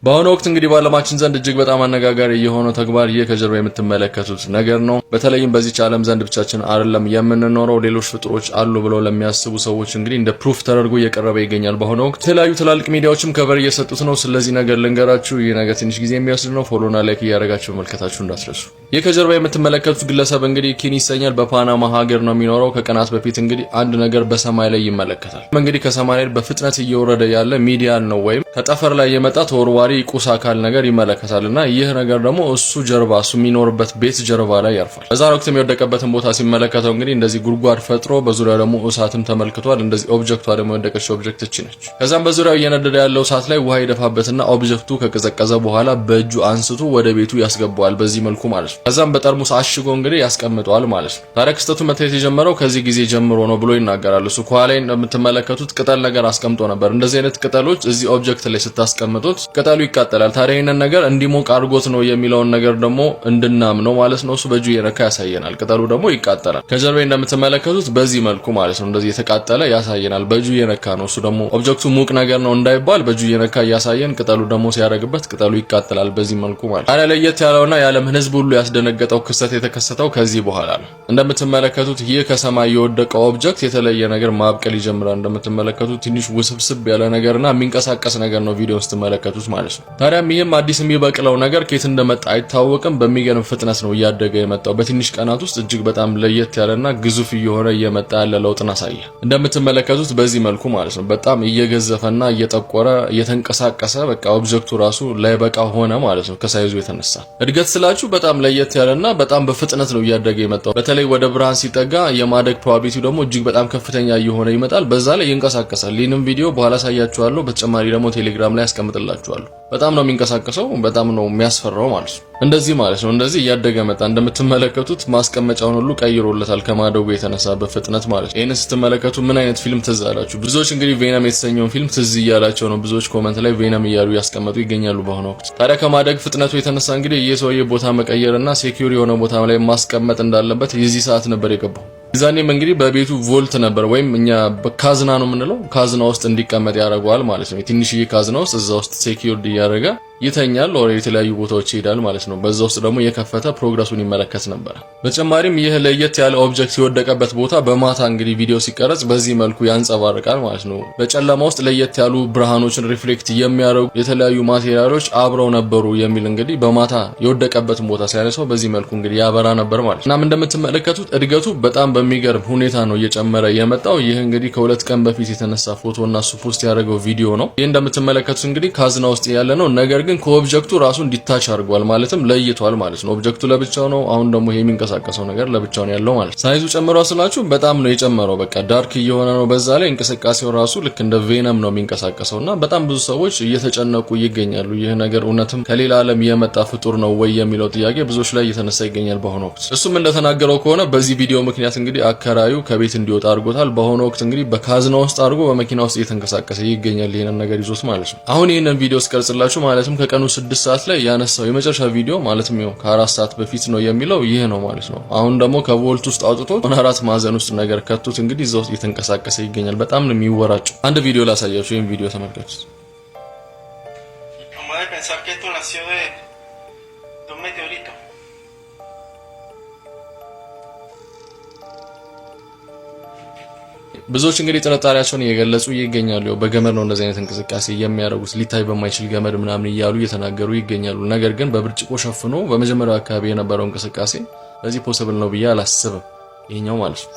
በአሁኑ ወቅት እንግዲህ በዓለማችን ዘንድ እጅግ በጣም አነጋጋሪ የሆነው ተግባር ይህ ከጀርባ የምትመለከቱት ነገር ነው። በተለይም በዚህ ዓለም ዘንድ ብቻችን አይደለም የምንኖረው፣ ሌሎች ፍጥሮች አሉ ብለው ለሚያስቡ ሰዎች እንግዲህ እንደ ፕሩፍ ተደርጎ እየቀረበ ይገኛል። በአሁኑ ወቅት የተለያዩ ትላልቅ ሚዲያዎችም ከቨር እየሰጡት ነው። ስለዚህ ነገር ልንገራችሁ። ይህ ነገር ትንሽ ጊዜ የሚወስድ ነው። ፎሎና ላይክ እያደረጋችሁ መልከታችሁ እንዳትረሱ። ይህ ከጀርባ የምትመለከቱት ግለሰብ እንግዲህ ኪን ይሰኛል። በፓናማ ሀገር ነው የሚኖረው። ከቀናት በፊት እንግዲህ አንድ ነገር በሰማይ ላይ ይመለከታል። እንግዲህ ከሰማይ ላይ በፍጥነት እየወረደ ያለ ሚዲያን ነው ወይም ከጠፈር ላይ የመጣ ተወርዋሪ ቁስ አካል ነገር ይመለከታልና ይህ ነገር ደግሞ እሱ ጀርባ እሱ የሚኖርበት ቤት ጀርባ ላይ ያርፋል። በዛ ወቅት የሚወደቀበትን ቦታ ሲመለከተው እንግዲህ እንደዚህ ጉድጓድ ፈጥሮ በዙሪያው ደግሞ እሳትም ተመልክቷል። እንደዚህ ኦብጀክቷ ደግሞ የወደቀችው ኦብጀክት እቺ ነች። ከዛም በዙሪያው እየነደደ ያለው እሳት ላይ ውሃ ይደፋበትና ኦብጀክቱ ከቀዘቀዘ በኋላ በእጁ አንስቶ ወደ ቤቱ ያስገባዋል። በዚህ መልኩ ማለት ነው። ከዛም በጠርሙስ አሽጎ እንግዲህ ያስቀምጠዋል ማለት ነው። ታዲያ ክስተቱ መታየት የጀመረው ከዚህ ጊዜ ጀምሮ ነው ብሎ ይናገራል። እሱ ከኋላ እንደምትመለከቱት ቅጠል ነገር አስቀምጦ ነበር። እንደዚህ አይነት ቅጠሎች እዚህ ኦብጀክት ላይ ስታስቀምጡት ቅጠሉ ይቃጠላል። ታዲያ ይሄንን ነገር እንዲሞቅ አድርጎት ነው የሚለውን ነገር ደግሞ እንድናምነው ማለት ነው። እሱ በእጁ እየነካ ያሳየናል። ቅጠሉ ደግሞ ይቃጠላል። ከጀርባ እንደምትመለከቱት በዚህ መልኩ ማለት ነው እንደዚህ የተቃጠለ ያሳየናል። በእጁ እየነካ ነው። እሱ ደግሞ ኦብጀክቱ ሙቅ ነገር ነው እንዳይባል በእጁ እየነካ እያሳየን፣ ቅጠሉ ደግሞ ሲያደርግበት ቅጠሉ ይቃጠላል። በዚህ መልኩ ማለት ታዲያ ለየት ያለውና የዓለምን ሕዝብ ሁሉ ያስደነገጠው ክስተት የተከሰተው ከዚህ በኋላ ነው። እንደምትመለከቱት ይህ ከሰማይ የወደቀው ኦብጀክት የተለየ ነገር ማብቀል ይጀምራል። እንደምትመለከቱት ትንሽ ውስብስብ ያለ ነገርና የሚንቀሳቀስ ነገር ነው ቪዲዮውን ስትመለከቱት ማለት ነው። ታዲያም ይህም አዲስ የሚበቅለው ነገር ከየት እንደመጣ አይታወቅም። በሚገርም ፍጥነት ነው እያደገ የመጣው። በትንሽ ቀናት ውስጥ እጅግ በጣም ለየት ያለና ግዙፍ እየሆነ እየመጣ ያለ ለውጥን አሳየ። እንደምትመለከቱት በዚህ መልኩ ማለት ነው በጣም እየገዘፈና እየጠቆረ እየተንቀሳቀሰ በቃ ኦብጀክቱ ራሱ ላይበቃ ሆነ ማለት ነው። ከሳይዙ የተነሳ እድገት ስላችሁ በጣም ለየት ያለና በጣም በፍጥነት ነው እያደገ የመጣው። በተለይ ወደ ብርሃን ሲጠጋ የማደግ ፕሮባቢሊቲው ደግሞ እጅግ በጣም ከፍተኛ እየሆነ ይመጣል። በዛ ላይ ይንቀሳቀሳል። ይህንን ቪዲዮ በኋላ ሳያችኋለሁ። በተጨማሪ ደግሞ ቴሌግራም ላይ ያስቀምጥላችኋለሁ። በጣም ነው የሚንቀሳቀሰው። በጣም ነው የሚያስፈራው ማለት ነው። እንደዚህ ማለት ነው እንደዚህ እያደገ መጣ። እንደምትመለከቱት ማስቀመጫውን ሁሉ ቀይሮለታል ከማደጉ የተነሳ በፍጥነት ማለት ነው። ይሄን ስትመለከቱ ምን አይነት ፊልም ትዝ አላችሁ? ብዙዎች እንግዲህ ቬነም የተሰኘውን ፊልም ትዝ እያላቸው ነው። ብዙዎች ኮሜንት ላይ ቬነም እያሉ ያስቀመጡ ይገኛሉ በአሁኑ ወቅት። ታዲያ ከማደግ ፍጥነቱ የተነሳ እንግዲህ የሰውዬ ቦታ መቀየርና ሴኩር የሆነ ቦታ ላይ ማስቀመጥ እንዳለበት የዚህ ሰዓት ነበር የገባው። ዛኔም እንግዲህ በቤቱ ቮልት ነበር ወይም እኛ በካዝና ነው የምንለው ካዝና ውስጥ እንዲቀመጥ ያደርገዋል ማለት ነው። ትንሽዬ ካዝና ውስጥ እዛ ውስጥ ሴኩርድ እያደረገ ይተኛል ወደ የተለያዩ ቦታዎች ይሄዳል ማለት ነው። በዛ ውስጥ ደግሞ የከፈተ ፕሮግረሱን ይመለከት ነበር። በተጨማሪም ይህ ለየት ያለ ኦብጀክት የወደቀበት ቦታ በማታ እንግዲህ ቪዲዮ ሲቀረጽ በዚህ መልኩ ያንጸባርቃል ማለት ነው። በጨለማ ውስጥ ለየት ያሉ ብርሃኖችን ሪፍሌክት የሚያደርጉ የተለያዩ ማቴሪያሎች አብረው ነበሩ የሚል እንግዲህ በማታ የወደቀበትን ቦታ ሲያነሳው በዚህ መልኩ እንግዲህ ያበራ ነበር ማለት ነው። እናም እንደምትመለከቱት እድገቱ በጣም በሚገርም ሁኔታ ነው እየጨመረ የመጣው። ይህ እንግዲህ ከሁለት ቀን በፊት የተነሳ ፎቶና እሱ ፖስት ያደረገው ቪዲዮ ነው። ይህ እንደምትመለከቱት እንግዲህ ካዝና ውስጥ ያለ ነው። ነገር ግን ከኦብጀክቱ ራሱ እንዲታች አድርጓል ማለትም ለይቷል ማለት ነው። ኦብጀክቱ ለብቻው ነው። አሁን ደግሞ ይሄ የሚንቀሳቀሰው ነገር ለብቻው ነው ያለው ማለት ነው። ሳይዙ ጨምሯል ስላችሁ በጣም ነው የጨመረው። በቃ ዳርክ እየሆነ ነው። በዛ ላይ እንቅስቃሴው ራሱ ልክ እንደ ቬነም ነው የሚንቀሳቀሰውና በጣም ብዙ ሰዎች እየተጨነቁ ይገኛሉ። ይህ ነገር እውነትም ከሌላ ዓለም የመጣ ፍጡር ነው ወይ የሚለው ጥያቄ ብዙዎች ላይ እየተነሳ ይገኛል በአሁኑ ወቅት። እሱም እንደተናገረው ከሆነ በዚህ ቪዲዮ ምክንያት እንግዲህ አከራዩ ከቤት እንዲወጣ አድርጎታል። በአሁኑ ወቅት እንግዲህ በካዝና ውስጥ አድርጎ በመኪና ውስጥ እየተንቀሳቀሰ ይገኛል ይሄንን ነገር ይዞት ማለት ነው። አሁን ይሄንን ቪዲዮ ስቀርጽላችሁ ማለትም ከቀኑ 6 ሰዓት ላይ ያነሳው የመጨረሻ ቪዲዮ ማለትም ነው ከ4 ሰዓት በፊት ነው የሚለው ይሄ ነው ማለት ነው። አሁን ደግሞ ከቮልት ውስጥ አውጥቶ አራት ማዕዘን ውስጥ ነገር ከቱት እንግዲህ እዛው እየተንቀሳቀሰ ይገኛል። በጣም ነው የሚወራጨው። አንድ ቪዲዮ ላሳያችሁ። ይሄን ቪዲዮ ተመልከቱት። ብዙዎች እንግዲህ ጥርጣሬያቸውን እየገለጹ ይገኛሉ። በገመድ ነው እንደዚህ አይነት እንቅስቃሴ የሚያደርጉት ሊታይ በማይችል ገመድ ምናምን እያሉ እየተናገሩ ይገኛሉ። ነገር ግን በብርጭቆ ሸፍኖ በመጀመሪያው አካባቢ የነበረው እንቅስቃሴ በዚህ ፖሲብል ነው ብዬ አላስብም። ይሄኛው ማለት ነው።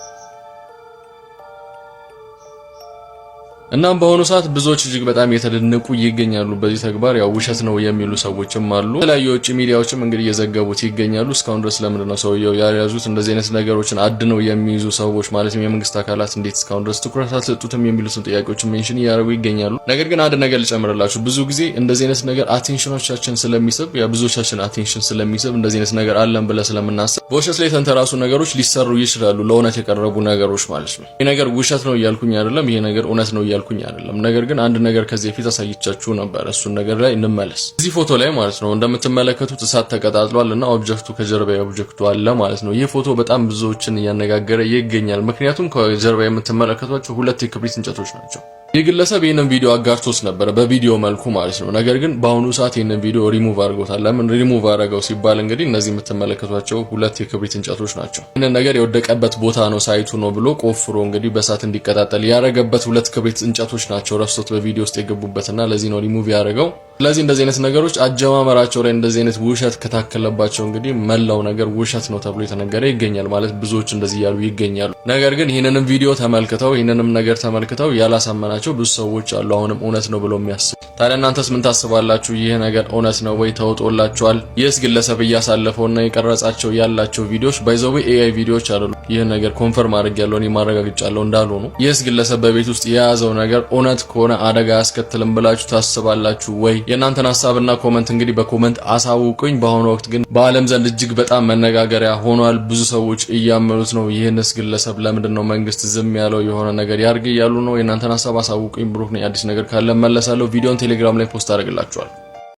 እናም በአሁኑ ሰዓት ብዙዎች እጅግ በጣም የተደነቁ ይገኛሉ በዚህ ተግባር። ያው ውሸት ነው የሚሉ ሰዎችም አሉ። የተለያዩ የውጭ ሚዲያዎችም እንግዲህ እየዘገቡት ይገኛሉ። እስካሁን ድረስ ለምንድን ነው ሰውየው ያልያዙት? እንደዚህ አይነት ነገሮችን አድነው የሚይዙ ሰዎች ማለትም የመንግስት አካላት እንዴት እስካሁን ድረስ ትኩረት አልሰጡትም የሚሉትን ጥያቄዎችን ሜንሽን እያደረጉ ይገኛሉ። ነገር ግን አንድ ነገር ልጨምርላችሁ። ብዙ ጊዜ እንደዚህ አይነት ነገር አቴንሽኖቻችን ስለሚስብ ብዙዎቻችን አቴንሽን ስለሚስብ እንደዚህ አይነት ነገር አለን ብለን ስለምናስብ በውሸት ላይ የተንተራሱ ነገሮች ሊሰሩ ይችላሉ። ለእውነት የቀረቡ ነገሮች ማለት ነው። ይሄ ነገር ውሸት ነው እያልኩኝ አይደለም። ይሄ ነገር እውነት ነው እያልኩኝ አይደለም። ነገር ግን አንድ ነገር ከዚህ በፊት አሳይቻችሁ ነበር። እሱን ነገር ላይ እንመለስ። እዚህ ፎቶ ላይ ማለት ነው እንደምትመለከቱት እሳት ተቀጣጥሏልና ኦብጀክቱ ከጀርባ ኦብጀክቱ አለ ማለት ነው። ይህ ፎቶ በጣም ብዙዎችን እያነጋገረ ይገኛል። ምክንያቱም ከጀርባ የምትመለከቷቸው ሁለት የክብሪት እንጨቶች ናቸው። ይህ ግለሰብ ይህንን ቪዲዮ አጋርቶስ ነበር በቪዲዮ መልኩ ማለት ነው። ነገር ግን በአሁኑ ሰዓት ይህንን ቪዲዮ ሪሙቭ አድርጎታል። ለምን ሪሙቭ አደረገው ሲባል እንግዲህ እነዚህ የምትመለከቷቸው 2 የክብሪት እንጨቶች ናቸው። ይህንን ነገር የወደቀበት ቦታ ነው ሳይቱ ነው ብሎ ቆፍሮ እንግዲህ በእሳት እንዲቀጣጠል ያደረገበት 2 ክብሪት እንጨቶች ናቸው ረስቶት በቪዲዮ ውስጥ የገቡበትና ለዚህ ነው ሪሙቭ ያደረገው። ስለዚህ እንደዚህ አይነት ነገሮች አጀማመራቸው ላይ እንደዚህ አይነት ውሸት ከታከለባቸው እንግዲህ መላው ነገር ውሸት ነው ተብሎ የተነገረ ይገኛል ማለት ብዙዎች እንደዚህ ያሉ ይገኛሉ። ነገር ግን ይህንንም ቪዲዮ ተመልክተው ይህንንም ነገር ተመልክተው ያላሳመናቸው ብዙ ሰዎች አሉ አሁንም እውነት ነው ብለው የሚያስቡ። ታዲያ እናንተስ ምን ታስባላችሁ? ይህ ነገር እውነት ነው ወይ ተውጦላችኋል? ይህስ ግለሰብ እያሳለፈውና የቀረጻቸው ያላቸው ቪዲዮዎች ባይዘው ኤአይ ቪዲዮዎች አይደሉም። ይህ ነገር ኮንፈርም አድርጌያለሁ እኔ ማረጋግጫለሁ እንዳልሆኑ። ይህስ ግለሰብ በቤት ውስጥ የያዘው ነገር እውነት ከሆነ አደጋ ያስከትልም ብላችሁ ታስባላችሁ ወይ? የእናንተን ሐሳብና ኮመንት እንግዲህ በኮመንት አሳውቁኝ። በአሁኑ ወቅት ግን በዓለም ዘንድ እጅግ በጣም መነጋገሪያ ሆኗል። ብዙ ሰዎች እያመኑት ነው። ይህንስ ግለሰብ ለምንድነው መንግስት ዝም ያለው? የሆነ ነገር ያርግ እያሉ ነው። የእናንተን ሐሳብ አሳውቁኝ። ብሩክ ነኝ። አዲስ ነገር ካለ መለሳለሁ። ቪዲዮን ቴሌግራም ላይ ፖስት አደርግላችኋለሁ።